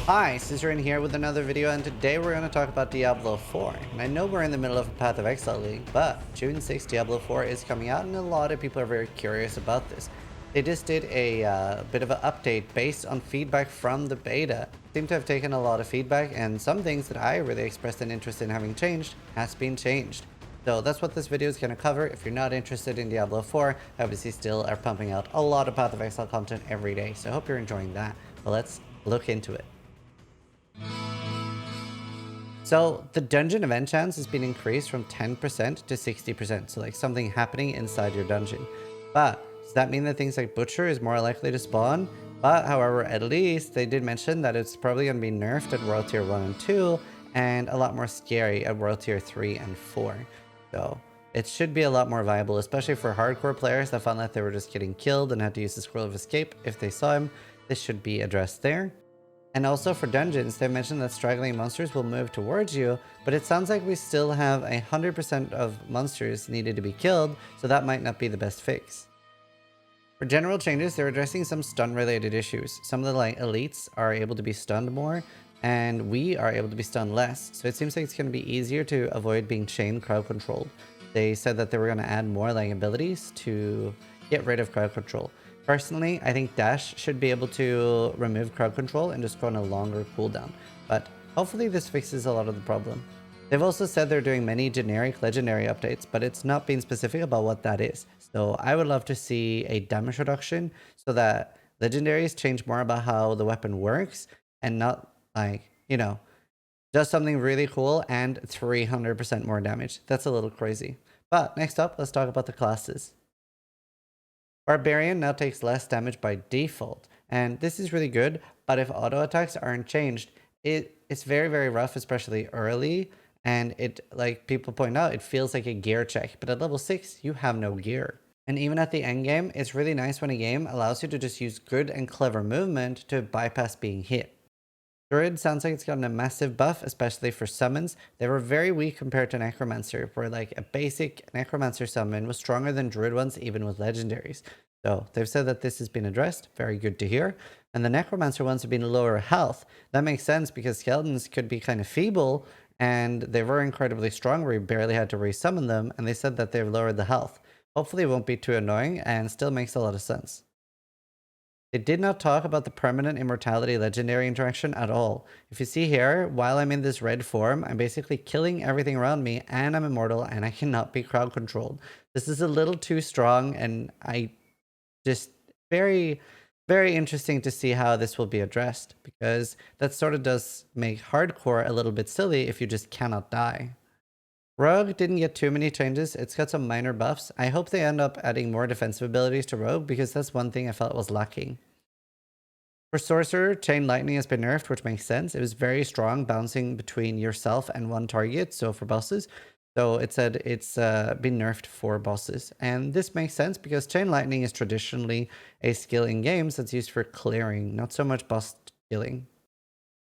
Hi, Zizaran here with another video, and today we're going to talk about Diablo 4. And I know we're in the middle of a Path of Exile League, but June 6th Diablo 4 is coming out, and a lot of people are very curious about this. They just did a bit of an update based on feedback from the beta. Seem to have taken a lot of feedback, and some things that I really expressed an interest in having changed has been changed. So that's what this video is going to cover. If you're not interested in Diablo 4, I obviously still are pumping out a lot of Path of Exile content every day, so I hope you're enjoying that. But let's look into it. So the dungeon event chance has been increased from 10% to 60%. So like something happening inside your dungeon. But does that mean that things like Butcher is more likely to spawn? But however, at least they did mention that it's probably going to be nerfed at World Tier 1 and 2 and a lot more scary at World Tier 3 and 4. So it should be a lot more viable, especially for hardcore players that found that they were just getting killed and had to use the Scroll of Escape if they saw him. This should be addressed there. And also for dungeons, they mentioned that straggling monsters will move towards you, but it sounds like we still have 100% of monsters needed to be killed, so that might not be the best fix. For general changes, they're addressing some stun-related issues. Some of the elites are able to be stunned more, and we are able to be stunned less, so it seems like it's going to be easier to avoid being chain crowd controlled. They said that they were going to add more abilities to get rid of crowd control. Personally, I think Dash should be able to remove crowd control and just go on a longer cooldown, but hopefully this fixes a lot of the problem. They've also said they're doing many generic legendary updates, but it's not being specific about what that is. So I would love to see a damage reduction so that legendaries change more about how the weapon works and not does something really cool and 300% more damage. That's a little crazy. But next up, let's talk about the classes. Barbarian now takes less damage by default, and this is really good, but if auto attacks aren't changed, it's very, very rough, especially early, and it, like people point out, it feels like a gear check, but at level 6, you have no gear. And even at the end game, it's really nice when a game allows you to just use good and clever movement to bypass being hit. Druid sounds like it's gotten a massive buff, especially for summons. They were very weak compared to Necromancer, where like a basic Necromancer summon was stronger than Druid ones, even with legendaries. So they've said that this has been addressed. Very good to hear. And the Necromancer ones have been lower health. That makes sense because skeletons could be kind of feeble, and they were incredibly strong where you barely had to resummon them, and they said that they've lowered the health. Hopefully it won't be too annoying, and still makes a lot of sense. They did not talk about the permanent immortality legendary interaction at all. If you see here, while I'm in this red form, I'm basically killing everything around me and I'm immortal and I cannot be crowd controlled. This is a little too strong, and I just very, very interesting to see how this will be addressed, because that sort of does make hardcore a little bit silly if you just cannot die. Rogue didn't get too many changes. It's got some minor buffs. I hope they end up adding more defensive abilities to Rogue, because that's one thing I felt was lacking. For Sorcerer, Chain Lightning has been nerfed, which makes sense. It was very strong, bouncing between yourself and one target, so for bosses. So it said it's been nerfed for bosses. And this makes sense because Chain Lightning is traditionally a skill in games that's used for clearing, not so much boss killing.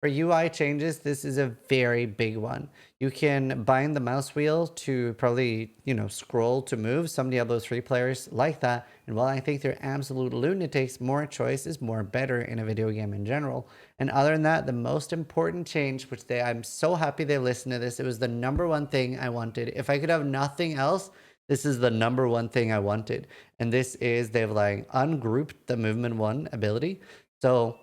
For UI changes, this is a very big one. You can bind the mouse wheel to probably, scroll to move. Some Diablo 3 players like that. And while I think they're absolute lunatics, more choice is more better in a video game in general. And other than that, the most important change, which I'm so happy they listened to this. It was the number one thing I wanted. If I could have nothing else, this is the number one thing I wanted. And this is they've ungrouped the movement 1 ability. So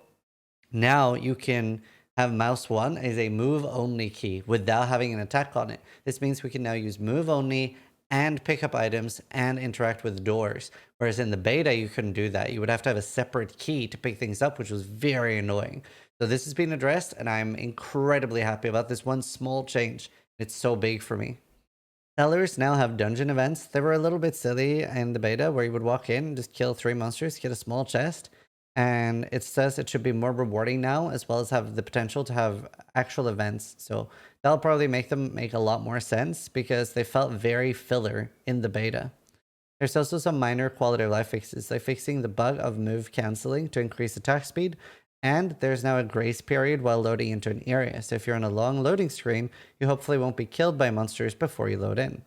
now you can have mouse 1 as a move only key without having an attack on it. This means we can now use move only and pick up items and interact with doors. Whereas in the beta, you couldn't do that. You would have to have a separate key to pick things up, which was very annoying. So this has been addressed, and I'm incredibly happy about this one small change. It's so big for me. Sellers now have dungeon events. They were a little bit silly in the beta, where you would walk in and just kill 3 monsters, get a small chest. And it says it should be more rewarding now, as well as have the potential to have actual events. So that'll probably make them make a lot more sense, because they felt very filler in the beta. There's also some minor quality of life fixes, like fixing the bug of move canceling to increase attack speed. And there's now a grace period while loading into an area. So if you're on a long loading screen, you hopefully won't be killed by monsters before you load in.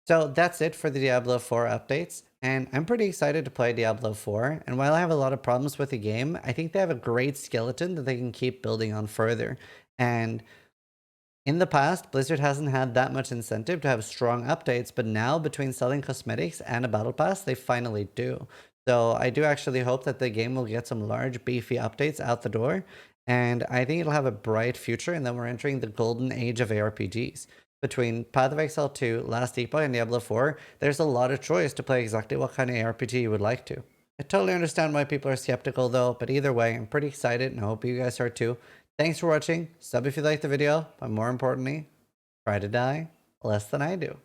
So that's it for the Diablo 4 updates. And I'm pretty excited to play Diablo 4. And while I have a lot of problems with the game, I think they have a great skeleton that they can keep building on further. And in the past, Blizzard hasn't had that much incentive to have strong updates, but now between selling cosmetics and a battle pass, they finally do. So I do actually hope that the game will get some large, beefy updates out the door, and I think it'll have a bright future, and then we're entering the golden age of ARPGs. Between Path of Exile 2, Last Epoch, and Diablo 4, there's a lot of choice to play exactly what kind of ARPG you would like to. I totally understand why people are skeptical though, but either way, I'm pretty excited and I hope you guys are too. Thanks for watching, sub if you liked the video, but more importantly, try to die less than I do.